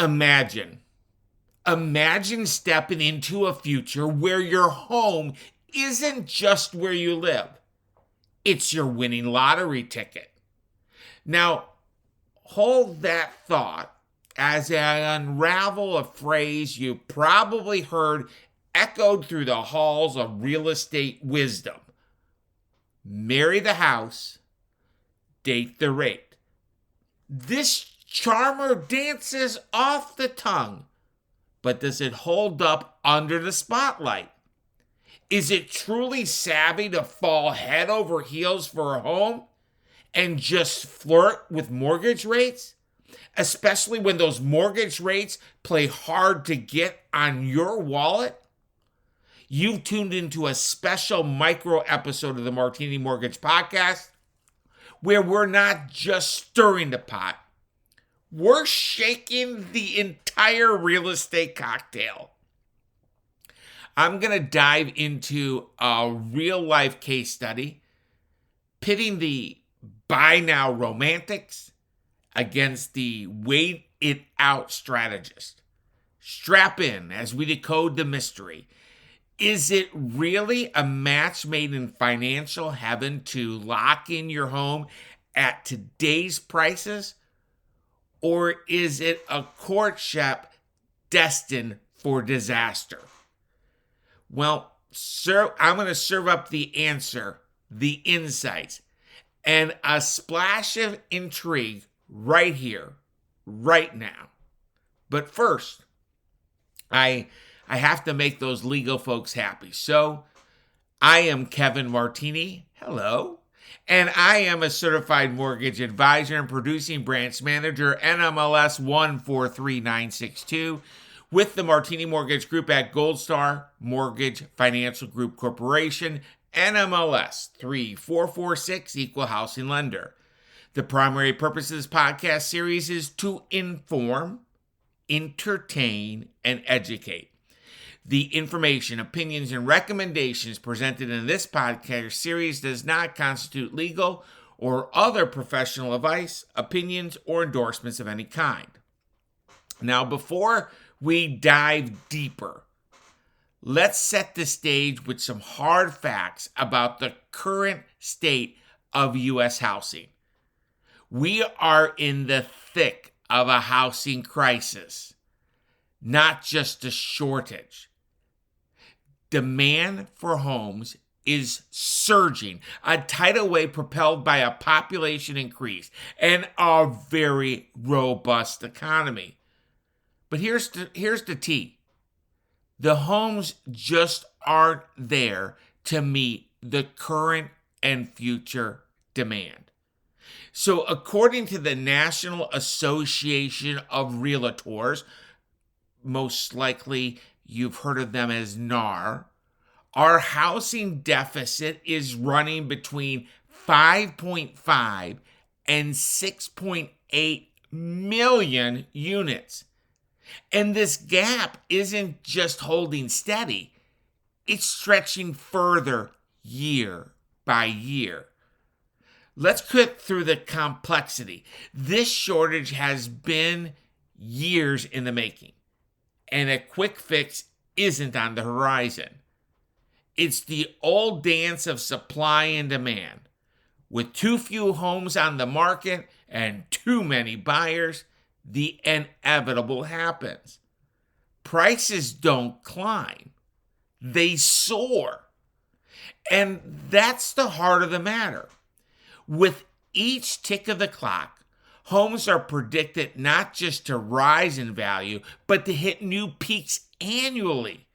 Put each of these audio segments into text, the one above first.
Imagine stepping into a future where your home isn't just where you live. It's your winning lottery ticket. Now, hold that thought as I unravel a phrase you probably heard echoed through the halls of real estate wisdom. Marry the house, date the rate. This charmer dances off the tongue, but does it hold up under the spotlight? Is it truly savvy to fall head over heels for a home and just flirt with mortgage rates? Especially when those mortgage rates play hard to get on your wallet? You've tuned into a special micro episode of the Martini Mortgage Podcast where we're not just stirring the pot. We're shaking the entire real estate cocktail. I'm going to dive into a real-life case study pitting the buy now romantics against the wait it out strategist. Strap in as we decode the mystery. Is it really a match made in financial heaven to lock in your home at today's prices? Or is it a courtship destined for disaster? Well, sir, I'm going to serve up the answer, the insights, and a splash of intrigue right here, right now. But first, I have to make those legal folks happy. So I am Kevin Martini. Hello. And I am a certified mortgage advisor and producing branch manager, NMLS 143962, with the Martini Mortgage Group at Gold Star Mortgage Financial Group Corporation, NMLS 3446, Equal Housing Lender. The primary purpose of this podcast series is to inform, entertain, and educate. The information, opinions, and recommendations presented in this podcast series does not constitute legal or other professional advice, opinions, or endorsements of any kind. Now, before we dive deeper, let's set the stage with some hard facts about the current state of U.S. housing. We are in the thick of a housing crisis, not just a shortage. Demand for homes is surging, a tidal wave propelled by a population increase and a very robust economy. But here's the T. The homes just aren't there to meet the current and future demand. So according to the National Association of Realtors, most likely you've heard of them as NAR, our housing deficit is running between 5.5 and 6.8 million units. And this gap isn't just holding steady, it's stretching further year by year. Let's cut through the complexity. This shortage has been years in the making, and a quick fix isn't on the horizon. It's the old dance of supply and demand. With too few homes on the market and too many buyers, the inevitable happens. Prices don't climb, they soar. And that's the heart of the matter. With each tick of the clock, homes are predicted not just to rise in value, but to hit new peaks annually.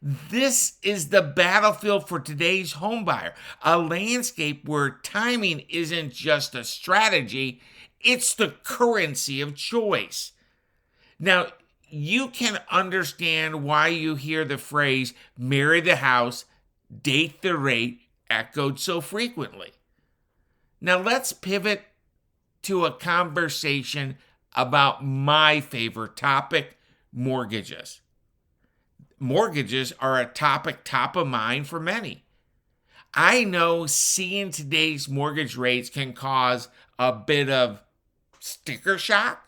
This is the battlefield for today's homebuyer, a landscape where timing isn't just a strategy, it's the currency of choice. Now, you can understand why you hear the phrase, marry the house, date the rate, echoed so frequently. Now, let's pivot to a conversation about my favorite topic, mortgages. Mortgages are a topic top of mind for many. I know seeing today's mortgage rates can cause a bit of sticker shock,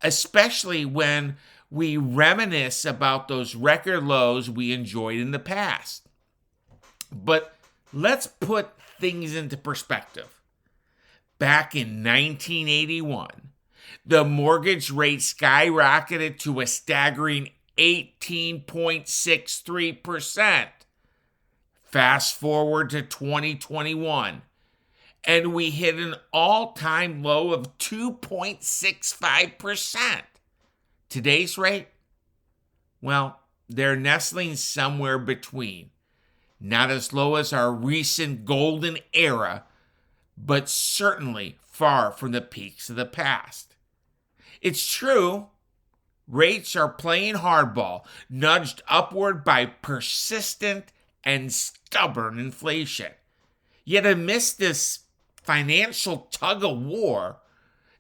especially when we reminisce about those record lows we enjoyed in the past. But let's put things into perspective. Back in 1981, the mortgage rate skyrocketed to a staggering 18.63%. Fast forward to 2021, and we hit an all-time low of 2.65%. Today's rate? Well, they're nestling somewhere between. Not as low as our recent golden era, but certainly far from the peaks of the past. It's true, rates are playing hardball, nudged upward by persistent and stubborn inflation. Yet amidst this financial tug-of-war,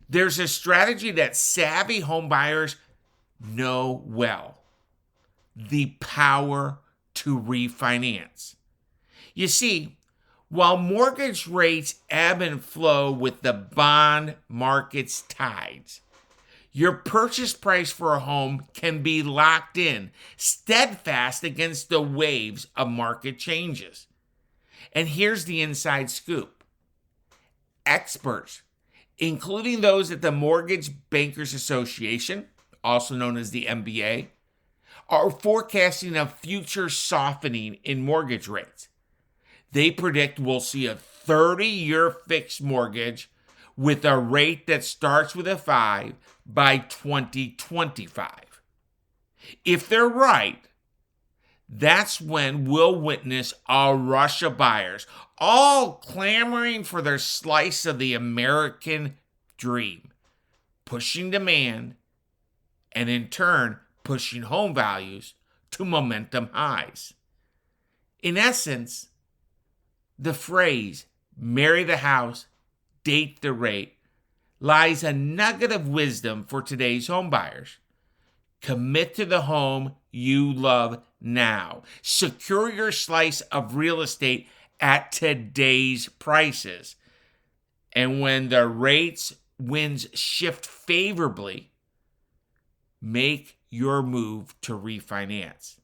there's a strategy that savvy homebuyers know well: the power to refinance. You see, while mortgage rates ebb and flow with the bond market's tides, your purchase price for a home can be locked in, steadfast against the waves of market changes. And here's the inside scoop. Experts, including those at the Mortgage Bankers Association, also known as the MBA, are forecasting a future softening in mortgage rates. They predict we'll see a 30-year fixed mortgage with a rate that starts with a 5 by 2025. If they're right, that's when we'll witness a rush of buyers, all clamoring for their slice of the American dream, pushing demand, and in turn, pushing home values to momentum highs. In essence, the phrase, marry the house, date the rate, lies a nugget of wisdom for today's homebuyers. Commit to the home you love now. Secure your slice of real estate at today's prices. And when the winds shift favorably, make your move to refinance.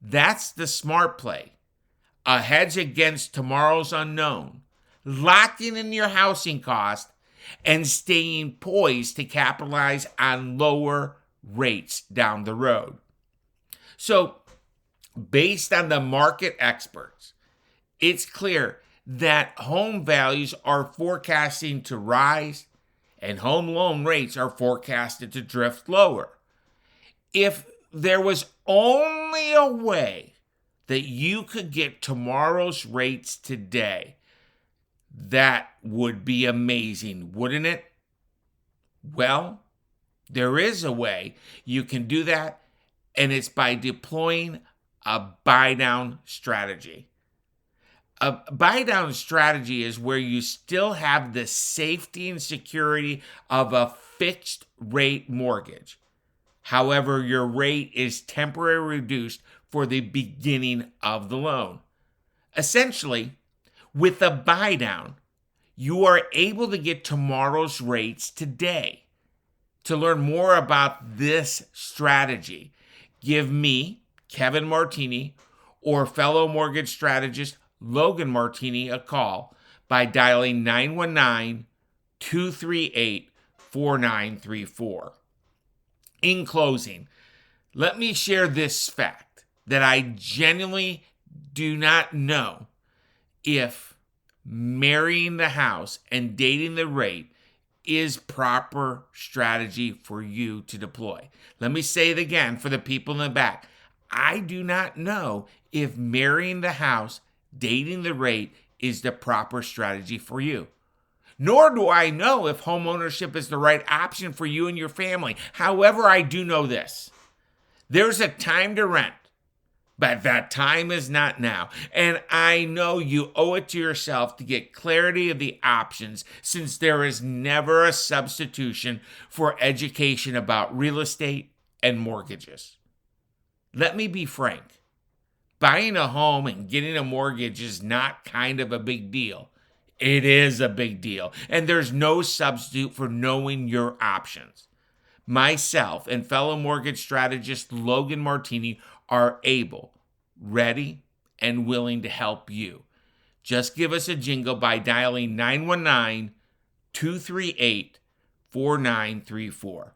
That's the smart play. A hedge against tomorrow's unknown, locking in your housing cost, and staying poised to capitalize on lower rates down the road. So, based on the market experts, it's clear that home values are forecasting to rise and home loan rates are forecasted to drift lower. If there was only a way that you could get tomorrow's rates today, that would be amazing, wouldn't it? Well, there is a way you can do that, and it's by deploying a buy-down strategy. A buy-down strategy is where you still have the safety and security of a fixed rate mortgage. However, your rate is temporarily reduced for the beginning of the loan. Essentially, with a buy-down, you are able to get tomorrow's rates today. To learn more about this strategy, give me, Kevin Martini, or fellow mortgage strategist Logan Martini a call by dialing 919-238-4934. In closing, let me share this fact that I genuinely do not know if marrying the house and dating the rate is proper strategy for you to deploy. Let me say it again for the people in the back. I do not know if marrying the house, dating the rate is the proper strategy for you. Nor do I know if homeownership is the right option for you and your family. However, I do know this. There's a time to rent, but that time is not now. And I know you owe it to yourself to get clarity of the options, since there is never a substitution for education about real estate and mortgages. Let me be frank. Buying a home and getting a mortgage is not kind of a big deal. It is a big deal, and there's no substitute for knowing your options. Myself and fellow mortgage strategist Logan Martini are able, ready, and willing to help you. Just give us a jingle by dialing 919-238-4934.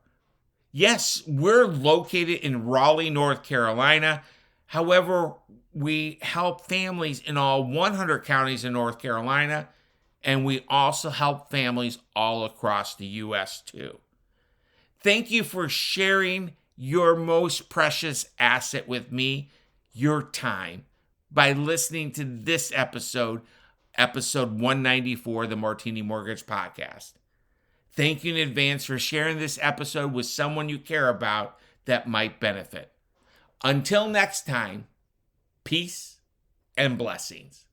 Yes, we're located in Raleigh, North Carolina. However, we help families in all 100 counties in North Carolina, and we also help families all across the U.S. too. Thank you for sharing your most precious asset with me, your time, by listening to this episode 194 of the Martini Mortgage Podcast. Thank you in advance for sharing this episode with someone you care about that might benefit. Until next time, peace and blessings.